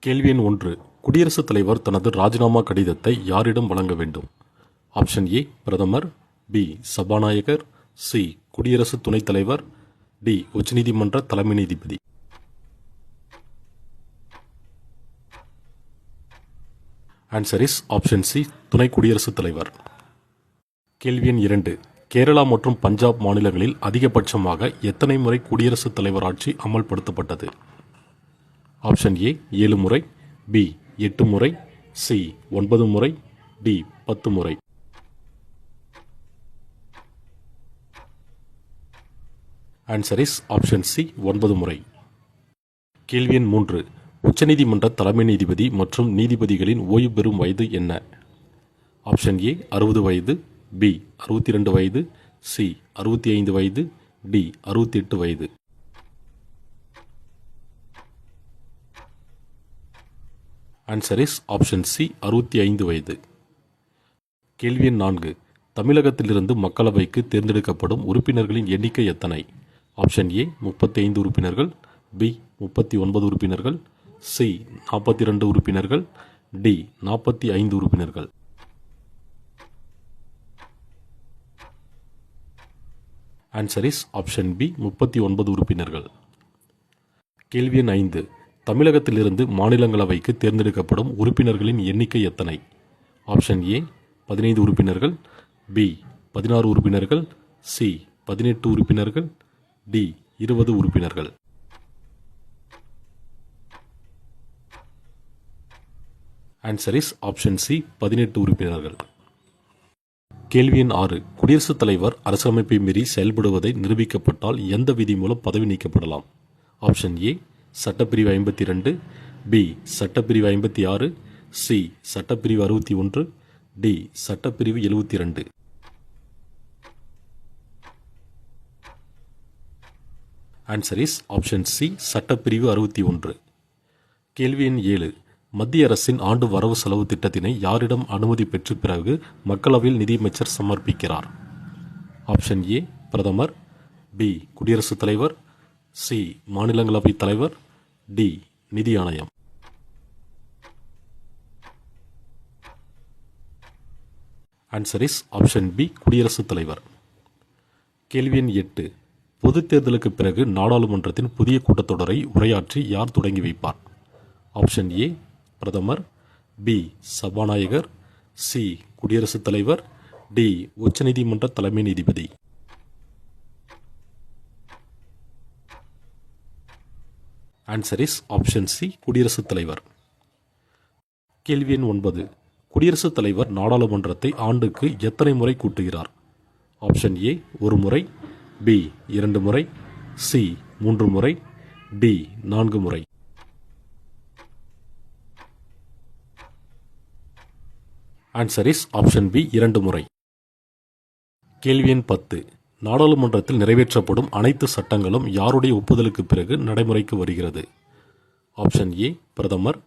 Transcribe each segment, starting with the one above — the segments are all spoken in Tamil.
கேள்வி எண் 1. குடியரசுத் தலைவர் தனது ராஜினாமா கடிதத்தை யாரிடம் வழங்க வேண்டும்? ஆப்ஷன் ஏ பிரதமர், பி சபாநாயகர், சி குடியரசு துணைத் தலைவர், டி உச்சநீதிமன்ற தலைமை நீதிபதி. ஆன்சர் இஸ் ஆப்ஷன் சி துணை குடியரசுத் தலைவர். கேள்வி எண் 2. கேரளா மற்றும் பஞ்சாப் மாநிலங்களில் அதிகபட்சமாக எத்தனை முறை குடியரசுத் தலைவர் ஆட்சி அமல்படுத்தப்பட்டது? ஆப்ஷன் ஏ 7 முறை, பி 8 முறை, சி 9 முறை, டி 10 முறை. ஆன்சர் இஸ் ஆப்ஷன் சி 9 முறை. கேள்வி எண் 3. உச்சநீதிமன்ற தலைமை நீதிபதி மற்றும் நீதிபதிகளின் ஓய்வு பெறும் வயது என்ன? ஆப்ஷன் ஏ 60 வயது, பி 62 வயது, சி 65 வயது, டி 68 வயது. ஆன்சர் இஸ் ஆப்ஷன் சி 65 வயது. கேள்வி எண் 4. தமிழகத்திலிருந்து மக்களவைக்கு தேர்ந்தெடுக்கப்படும் உறுப்பினர்களின் எண்ணிக்கை எத்தனை? ஆப்ஷன் ஏ 35 உறுப்பினர்கள், பி 39 உறுப்பினர்கள், சி 42 உறுப்பினர்கள், டி 45 உறுப்பினர்கள். ஆன்சர் இஸ் ஆப்ஷன் பி 39 உறுப்பினர்கள். கேள்வி எண் 5. தமிழகத்திலிருந்து மாநிலங்களவைக்கு தேர்ந்தெடுக்கப்படும் உறுப்பினர்களின் எண்ணிக்கை எத்தனை? ஆப்ஷன் ஏ 15 உறுப்பினர்கள், பி 16 உறுப்பினர்கள், சி 18 உறுப்பினர்கள், டி 20 உறுப்பினர்கள். ஆன்சர் இஸ் ஆப்ஷன் சி 18 உறுப்பினர்கள். கேள்வி எண் 6. குடியரசுத் தலைவர் அரசமைப்பை மீறி செயல்படுவதை நிரூபிக்கப்பட்டால் எந்த விதி மூலம் பதவி நீக்கப்படலாம்? ஆப்ஷன் ஏ சட்டப்பிரிவு 52, பி சட்டப்பிரிவு 56, சி சட்டப்பிரிவு 61, டி சட்டப்பிரிவு 72. ஆன்சர் இஸ் ஆப்ஷன் சி சட்டப்பிரிவு 61. கேள்வி எண் 7. மத்திய அரசின் ஆண்டு வரவு செலவு திட்டத்தினை யாரிடம் அனுமதி பெற்ற பிறகு மக்களவையில் நிதியமைச்சர் சமர்ப்பிக்கிறார்? ஆப்ஷன் ஏ பிரதமர், பி குடியரசுத் தலைவர், சி மாநிலங்களவை தலைவர், டி நிதி ஆணையம். ஆன்சர் இஸ் ஆப்ஷன் பி குடியரசுத் தலைவர். கேள்வி எண் 8. பொதுத் தேர்தலுக்கு பிறகு நாடாளுமன்றத்தின் புதிய கூட்டத்தொடரை உரையாற்றி யார் தொடங்கி வைப்பார்? ஆப்ஷன் ஏ பிரதமர், பி சபாநாயகர், சி குடியரசுத் தலைவர், டி உச்சநீதிமன்ற தலைமை நீதிபதி. ஆன்சர் இஸ் ஆப்ஷன் சி குடியரசுத் தலைவர். கேள்வி எண் 9. குடியரசுத் தலைவர் நாடாளுமன்றத்தை ஆண்டுக்கு எத்தனை முறை கூட்டுகிறார்? ஆப்ஷன் ஏ 1 முறை, பி 2 முறை, சி 3 முறை, டி 4 முறை. ஆன்சர் இஸ் ஆப்ஷன் பி 2 முறை. கேள்வி எண் 10. நாடாளுமன்றத்தில் நிறைவேற்றப்படும் அனைத்து சட்டங்களும் யாருடைய ஒப்புதலுக்கு பிறகு நடைமுறைக்கு வருகிறது? ஆப்ஷன் ஏ பிரதமர்,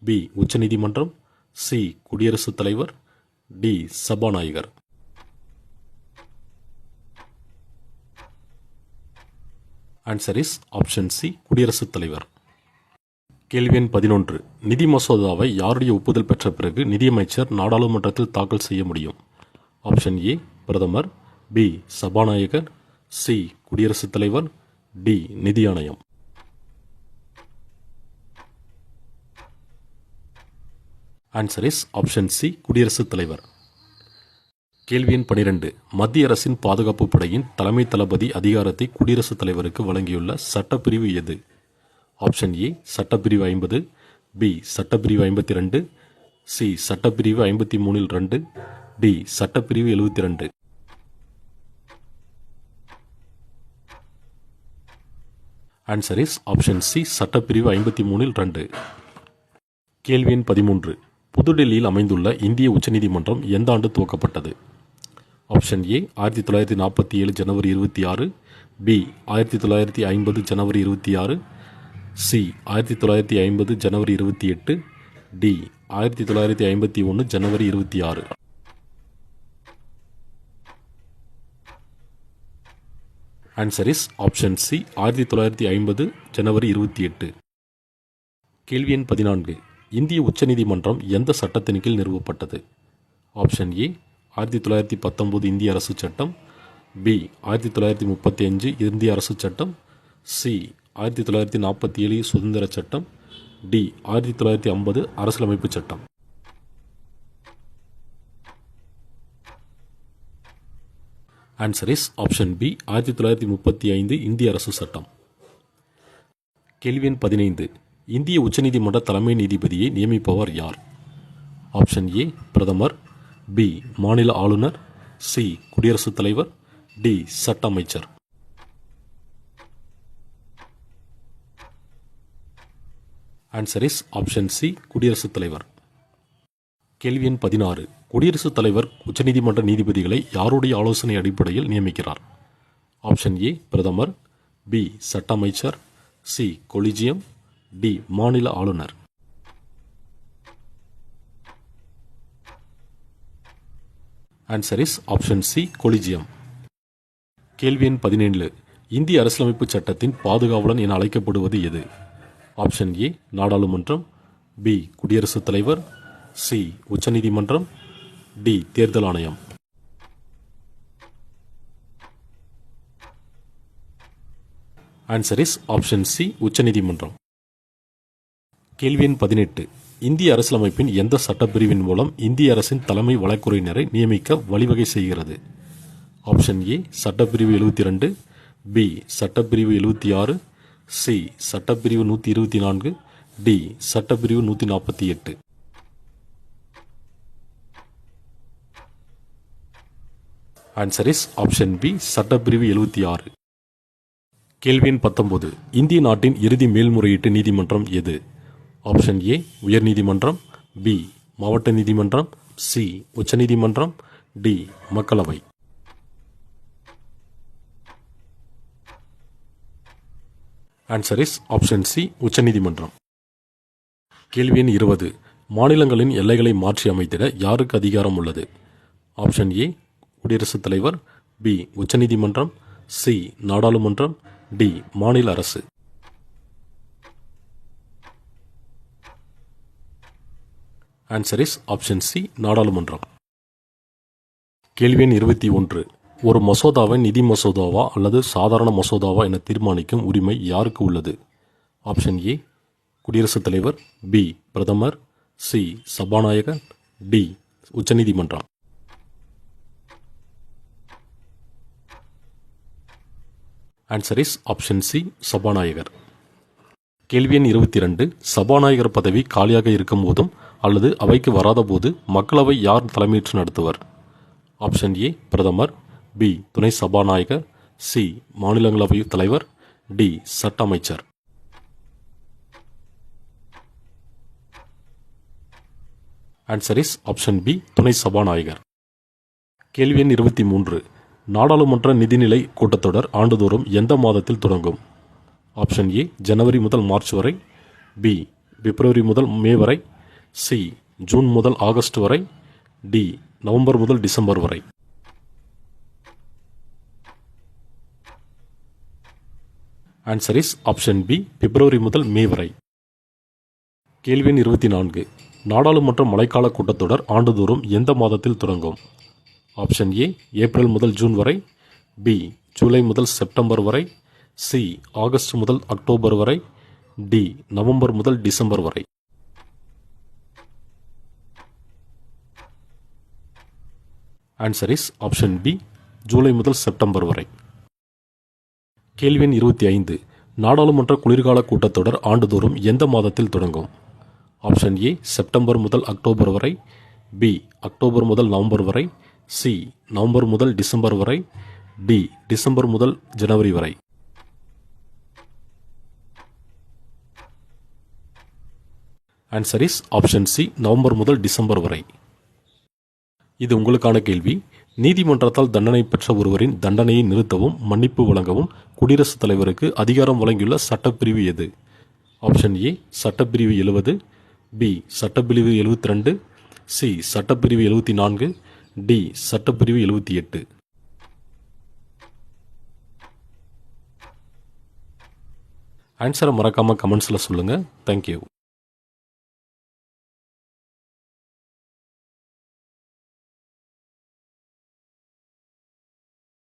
பி உச்சநீதிமன்றம், சி குடியரசுத் தலைவர், டி சபாநாயகர். ஆன்சர் இஸ் ஆப்ஷன் சி குடியரசுத் தலைவர். கேள்வி எண் 11. நிதி மசோதாவை யாருடைய ஒப்புதல் பெற்ற பிறகு நிதியமைச்சர் நாடாளுமன்றத்தில் தாக்கல் செய்ய முடியும்? ஆப்ஷன் ஏ பிரதமர், பி சபாநாயகர், சி குடியரசுத் தலைவர், டி நிதி ஆணையம். ஆன்சர் இஸ் ஆப்ஷன் சி குடியரசுத் தலைவர். கேள்வி எண் 12. மத்திய அரசின் பாதுகாப்பு படையின் தலைமை தளபதி அதிகாரத்தை குடியரசுத் தலைவருக்கு வழங்கியுள்ள சட்டப்பிரிவு எது? ஆப்ஷன் ஏ சட்டப்பிரிவு 50, பி சட்டப்பிரிவு 52, சி சட்டப்பிரிவு 53(2), டி சட்டப்பிரிவு 72. ஆன்சர் இஸ் ஆப்ஷன் சி சட்டப்பிரிவு 53(2). கேள்வி எண் 13. புதுடெல்லியில் அமைந்துள்ள இந்திய உச்சநீதிமன்றம் எந்த ஆண்டு துவக்கப்பட்டது? ஆப்ஷன் ஏ 1947 ஜனவரி 26, பி 1950 ஜனவரி 26, சி 1950 ஜனவரி 28, டி 1951 ஜனவரி 26. ஆன்சர் இஸ் ஆப்ஷன் சி 1950 ஜனவரி 28. கேள்வி எண் 14. இந்திய உச்சநீதிமன்றம் எந்த சட்டத்தின் கீழ் நிறுவப்பட்டது? ஆப்ஷன் ஏ 1919 இந்திய அரசு சட்டம், பி 1935 இந்திய அரசு சட்டம், சி 1947 சுதந்திர சட்டம், டி 1950 அரசியலமைப்பு சட்டம். ஆன்சர் இஸ் ஆப்ஷன் பி 1935 இந்திய அரசு சட்டம். கேள்வி எண் 15. இந்திய உச்சநீதிமன்ற தலைமை நீதிபதியை நியமிப்பவர் யார்? ஆப்ஷன் ஏ பிரதமர், பி மாநில ஆளுநர், சி குடியரசுத் தலைவர், டி சட்ட அமைச்சர். ஆன்சர் இஸ் ஆப்ஷன் சி குடியரசுத் தலைவர். கேள்வி எண் 16. குடியரசுத் தலைவர் உச்சநீதிமன்ற நீதிபதிகளை யாருடைய ஆலோசனை அடிப்படையில் நியமிக்கிறார்? ஆப்ஷன் ஏ பிரதமர், பி சட்ட அமைச்சர், சி கொலிஜியம், டி மாநில ஆளுநர். Answer is option C collegium. கேள்வி எண் 17. இந்திய அரசியலமைப்பு சட்டத்தின் பாதுகாவலன் என அழைக்கப்படுவது எது? ஆப்ஷன் ஏ நாடாளுமன்றம், பி குடியரசுத் தலைவர், சி உச்சநீதிமன்றம், டி தேர்தல் ஆணையம். ஆன்சர் இஸ் ஆப்ஷன் சி உச்சநீதிமன்றம். கேள்வி எண் 18. இந்திய அரசியலமைப்பின் எந்த சட்டப்பிரிவின் மூலம் இந்திய அரசின் தலைமை வழக்குரைஞரை நியமிக்க வழிவகை செய்கிறது? ஆப்ஷன் ஏ சட்டப்பிரிவு 72, பி சட்டப்பிரிவு 76, சி சட்டப்பிரிவு 124, டி சட்டப்பிரிவு 148. ஆன்சர் இஸ் ஆப்ஷன் பி சட்டப்பிரிவு 76. கேள்வி எண் 19. இந்திய நாட்டின் இறுதி மேல்முறையீட்டு நீதிமன்றம் எது? ஆப்ஷன் ஏ உயர்நீதிமன்றம், பி மாவட்ட நீதிமன்றம், சி உச்சநீதிமன்றம், டி மக்களவை. ஆன்சர் இஸ் ஆப்ஷன் சி உச்சநீதிமன்றம். கேள்வி எண் 20. மாநிலங்களின் எல்லைகளை மாற்றி அமைத்திட யாருக்கு அதிகாரம் உள்ளது? ஆப்ஷன் ஏ குடியரசுத் தலைவர், பி உச்சநீதிமன்றம், சி நாடாளுமன்றம், டி மாநில அரசு. ஆன்சர் இஸ் ஆப்ஷன் சி நாடாளுமன்றம். கேள்வி எண் 21. ஒரு மசோதாவை நிதி மசோதாவா அல்லது சாதாரண மசோதாவா என தீர்மானிக்கும் உரிமை யாருக்கு உள்ளது? ஆப்ஷன் ஏ குடியரசுத் தலைவர், பி பிரதமர், சி சபாநாயகர், டி உச்சநீதிமன்றம். ஆன்சர் இஸ் ஆப்ஷன் சி சபாநாயகர். கேள்வி எண் 22. சபாநாயகர் பதவி காலியாக இருக்கும் போதும் அல்லது அவைக்கு வராத போது மக்களவை யார் தலைமையேற்று நடத்துவர்? ஆப்ஷன் ஏ பிரதமர், பி துணை சபாநாயகர், சி மாநிலங்களவை தலைவர், டி சட்ட அமைச்சர். ஆன்சர் இஸ் ஆப்ஷன் பி துணை சபாநாயகர். கேள்வி எண் 23. நாடாளுமன்ற நிதிநிலை கூட்டத்தொடர் ஆண்டுதோறும் எந்த மாதத்தில் தொடங்கும்? ஆப்ஷன் ஏ ஜனவரி முதல் மார்ச் வரை, பி பிப்ரவரி முதல் மே வரை, சி ஜூன் முதல் ஆகஸ்ட் வரை, டி நவம்பர் முதல் டிசம்பர் வரை. ஆன்சர் இஸ் ஆப்ஷன் பி பிப்ரவரி முதல் மே வரை. கேள்வி எண் 24. நாடாளுமன்ற மழைக்கால கூட்டத்தொடர் ஆண்டுதோறும் எந்த மாதத்தில் தொடங்கும்? ஆப்ஷன் ஏ ஏப்ரல் முதல் ஜூன் வரை, பி ஜூலை முதல் செப்டம்பர் வரை, சி ஆகஸ்ட் முதல் அக்டோபர் வரை, டி நவம்பர் முதல் டிசம்பர் வரை. Answer is option B July முதல் செப்டம்பர் வரை. கேள்வி எண் 25. நாடாளுமன்ற குளிர்கால கூட்டத்தொடர் ஆண்டுதோறும் எந்த மாதத்தில் தொடங்கும்? ஆப்ஷன் ஏ செப்டம்பர் முதல் அக்டோபர் வரை, பி அக்டோபர் முதல் நவம்பர் வரை, சி நவம்பர் முதல் டிசம்பர் வரை, டி டிசம்பர் முதல் ஜனவரி வரை. Answer is option C November முதல் டிசம்பர் வரை. இது உங்களுக்கான கேள்வி. நீதிமன்றத்தால் தண்டனை பெற்ற ஒருவரின் தண்டனையை நிறுத்தவும் மன்னிப்பு வழங்கவும் குடியரசுத் தலைவருக்கு அதிகாரம் வழங்கியுள்ள சட்டப்பிரிவு எது? ஆப்ஷன் ஏ சட்டப்பிரிவு 70, பி சட்டப்பிரிவு 72, சி சட்டப்பிரிவு 74, டி சட்டப்பிரிவு 78. ஆன்சரை மறக்காம கமெண்ட்ஸில் சொல்லுங்கள். தேங்க்யூ.